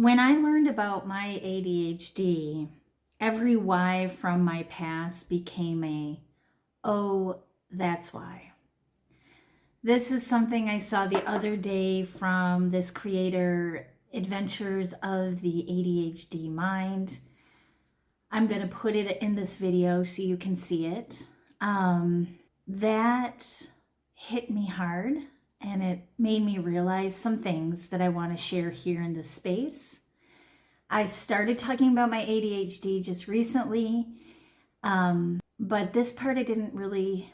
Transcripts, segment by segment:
When I learned about my ADHD, every why from my past became oh, that's why. This is something I saw the other day from this creator, Adventures of the ADHD Mind. I'm going to put it in this video so you can see it. That hit me hard, and it made me realize some things that I want to share here in this space. I started talking about my ADHD just recently, but this part I didn't really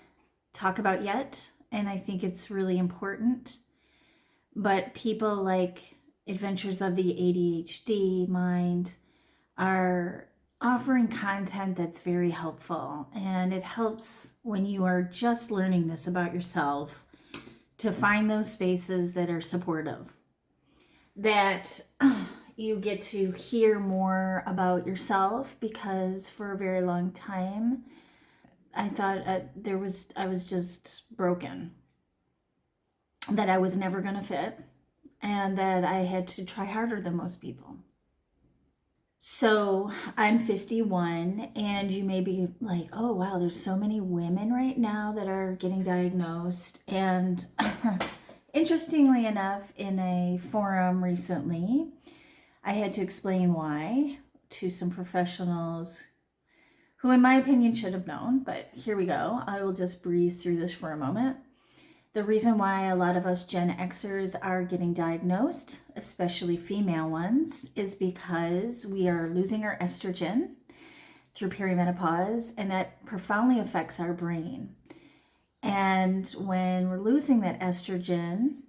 talk about yet, and I think it's really important. But people like Adventures of the ADHD Mind are offering content that's very helpful, and it helps when you are just learning this about yourself to find those spaces that are supportive, that you get to hear more about yourself, because for a very long time I thought I was just broken, that I was never going to fit, and that I had to try harder than most people. So I'm 51, and you may be like, oh wow, there's so many women right now that are getting diagnosed. And interestingly enough, in a forum recently, I had to explain why to some professionals who, in my opinion, should have known, but here we go. I will just breeze through this for a moment. The reason why a lot of us Gen Xers are getting diagnosed, especially female ones, is because we are losing our estrogen through perimenopause, and that profoundly affects our brain. And when we're losing that estrogen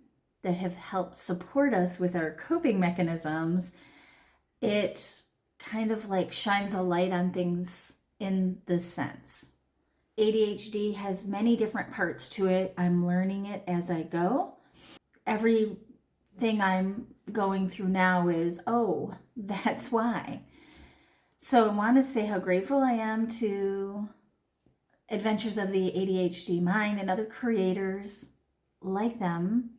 that have helped support us with our coping mechanisms, it kind of like shines a light on things in this sense. ADHD has many different parts to it. I'm learning it as I go. Everything I'm going through now is, oh, that's why. So I want to say how grateful I am to Adventures of the ADHD Mind and other creators like them,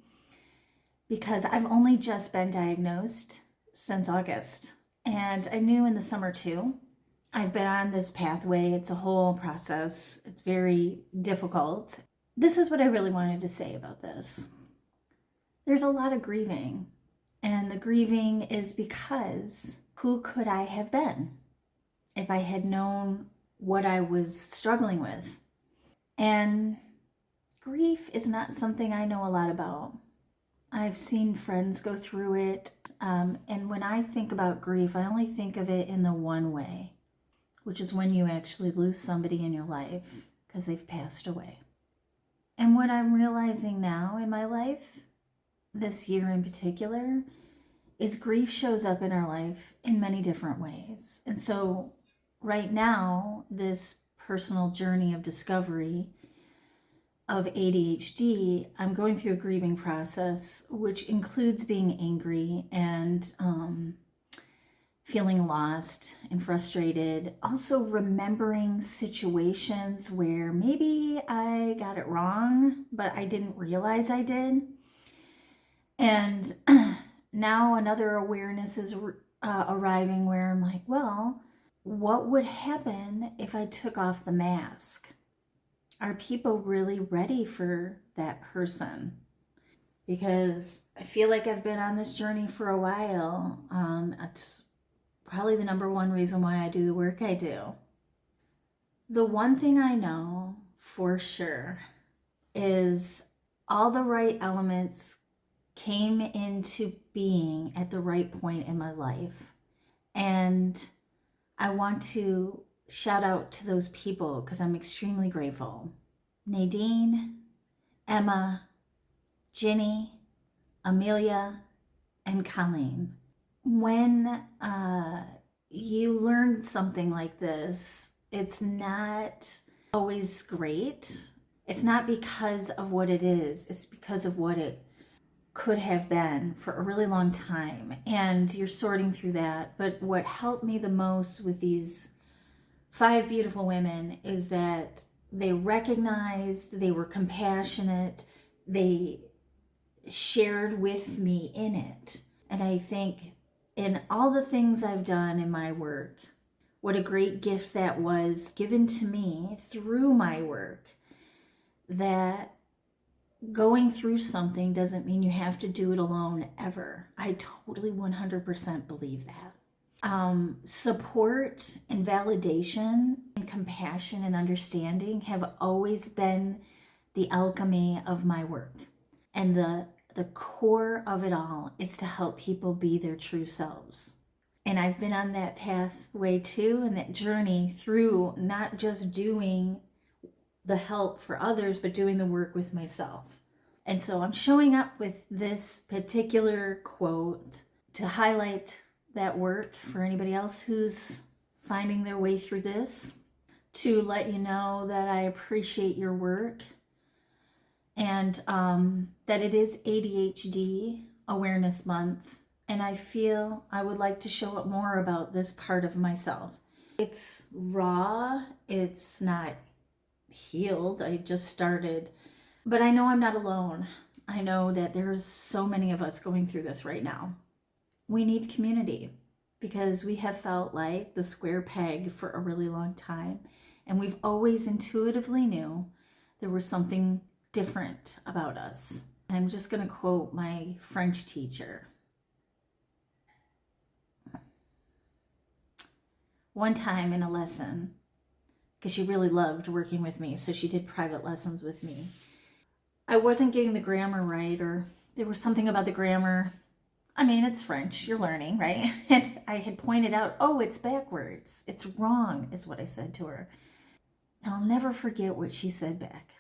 because I've only just been diagnosed since August. And I knew in the summer too. I've been on this pathway. It's a whole process. It's very difficult. This is what I really wanted to say about this. There's a lot of grieving, and the grieving is because who could I have been if I had known what I was struggling with? And grief is not something I know a lot about. I've seen friends go through it, and when I think about grief, I only think of it in the one way, which is when you actually lose somebody in your life because they've passed away. And what I'm realizing now in my life, this year in particular, is grief shows up in our life in many different ways. And so right now, this personal journey of discovery of ADHD, I'm going through a grieving process, which includes being angry and feeling lost and frustrated. Also remembering situations where maybe I got it wrong, but I didn't realize I did. And now another awareness is arriving where I'm like, well, what would happen if I took off the mask? Are people really ready for that person? Because I feel like I've been on this journey for a while. It's probably the number one reason why I do the work I do. The one thing I know for sure is all the right elements came into being at the right point in my life. And I want to shout out to those people because I'm extremely grateful. Nadine, Emma, Ginny, Amelia, and Colleen. When you learn something like this, it's not always great. It's not because of what it is. It's because of what it could have been for a really long time. And you're sorting through that. But what helped me the most with these 5 beautiful women is that they recognized, they were compassionate, they shared with me in it. And I think in all the things I've done in my work. What a great gift that was given to me through my work. That going through something doesn't mean you have to do it alone ever. I totally 100% believe that. Support and validation and compassion and understanding have always been the alchemy of my work. And the core of it all is to help people be their true selves. And I've been on that pathway too, and that journey through not just doing the help for others, but doing the work with myself. And so I'm showing up with this particular quote to highlight that work for anybody else who's finding their way through this, to let you know that I appreciate your work, and that it is ADHD Awareness Month, and I feel I would like to show up more about this part of myself. It's raw, it's not healed, I just started, but I know I'm not alone. I know that there's so many of us going through this right now. We need community because we have felt like the square peg for a really long time, and we've always intuitively knew there was something different about us. And I'm just going to quote my French teacher. One time in a lesson, because she really loved working with me, so she did private lessons with me. I wasn't getting the grammar right, or there was something about the grammar. I mean, it's French, you're learning, right? And I had pointed out, oh, it's backwards. It's wrong, is what I said to her. And I'll never forget what she said back.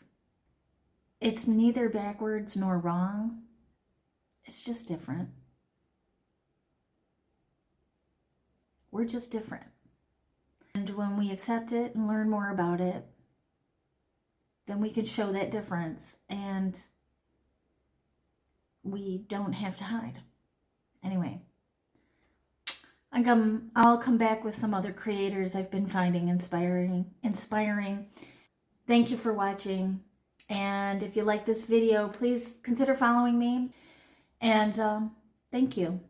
It's neither backwards nor wrong. It's just different. We're just different. And when we accept it and learn more about it, then we can show that difference, and we don't have to hide. Anyway, I'll come back with some other creators I've been finding inspiring. Thank you for watching. And if you like this video, please consider following me. And thank you.